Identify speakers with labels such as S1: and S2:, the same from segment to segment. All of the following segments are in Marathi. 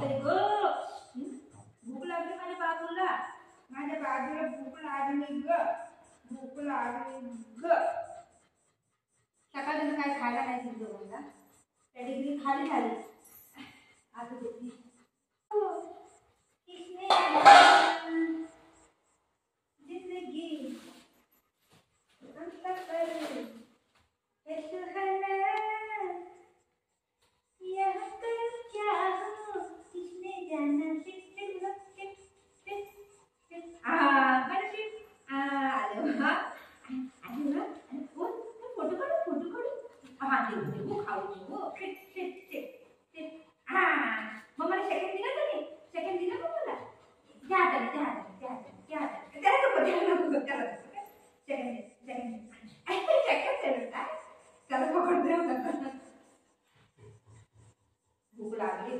S1: तरी ग भूक लागली माझ्या बाजूला भूक लागली ग सकाळी काय खायला नाही दिलं मला त्या डिग्री खाली झाली आता देते किसने जिंदगी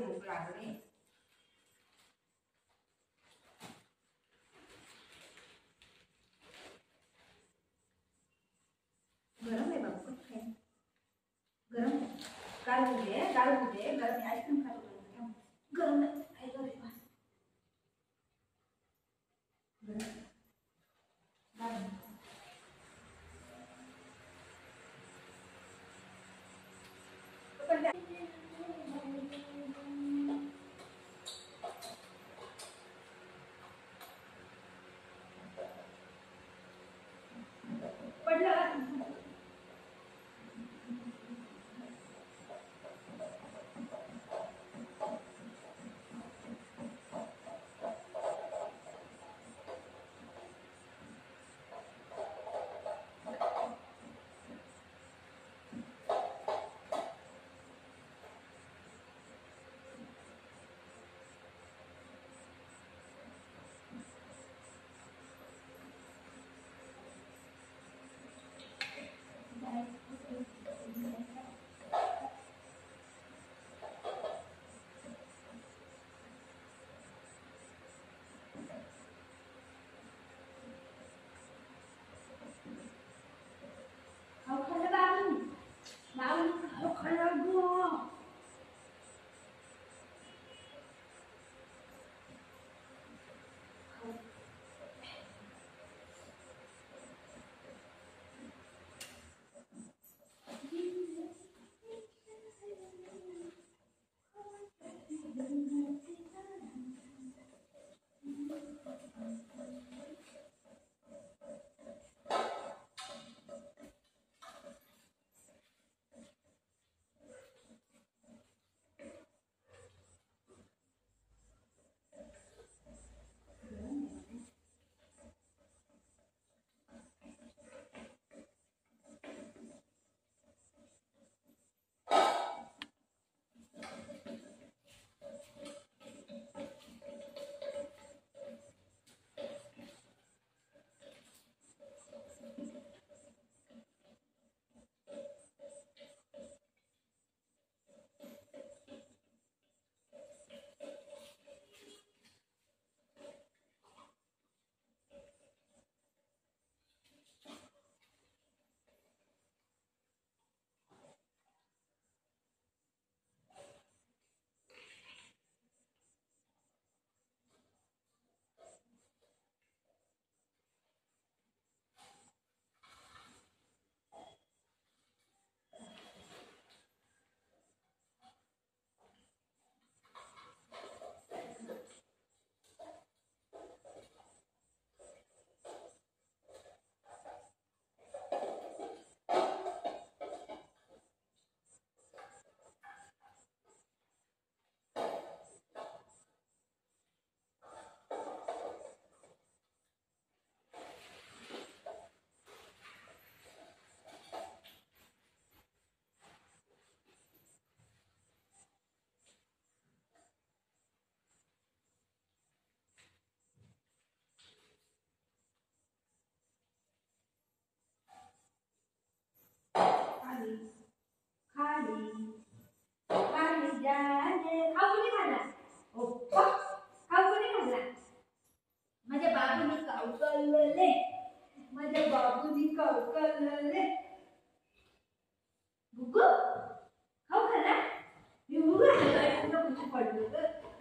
S1: भूक लागली गरम आहे बाबू गरम गाळू दे गरम आईस्क्रीम खातो गरम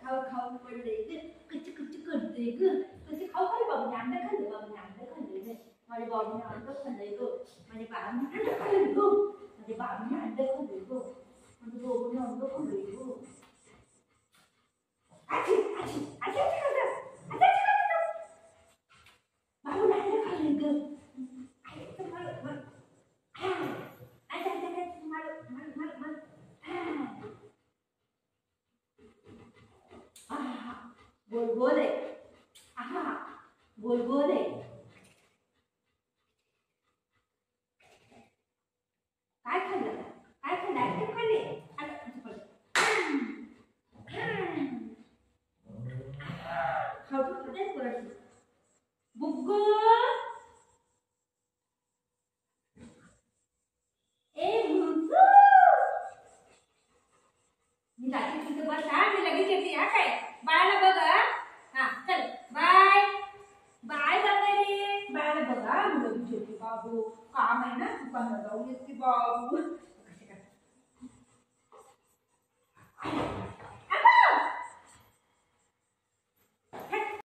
S1: खाऊ खाऊ पडले ग कच्ची कच्ची करते ग कसे खाऊ खाली बाबूने अंडा खाल्लं नाही माझ्या बाबूने अंडा खाल्लंय ग माझ्या बाबाने अंडा खाल्लं ग माझ्या बाबूने अंडा खाल्लंय ग माझ्या बाबूने अंडा खाल्लंय ग आजी आजी आजी आजी खाल्लं आजी आजी खाल्लं बाबूने अंडा खाल्लंय ग आई तुम्हाला आजी आजी आजी मला गोल गोल आहे आहा गोल गोल आहे काय खाल्लं आईस्क्रीम खाल्ली खाऊ तेच करायचं बुग्गू ए बुग्गू मी जाते तिथे बस हा मी लगेच येते हा काय बाळाला बघा हा चल बाय बाय वगैरे बाळाला बघा मी लगेच येते बाबू काम आहे ना दुकानात जाऊन येते बाबू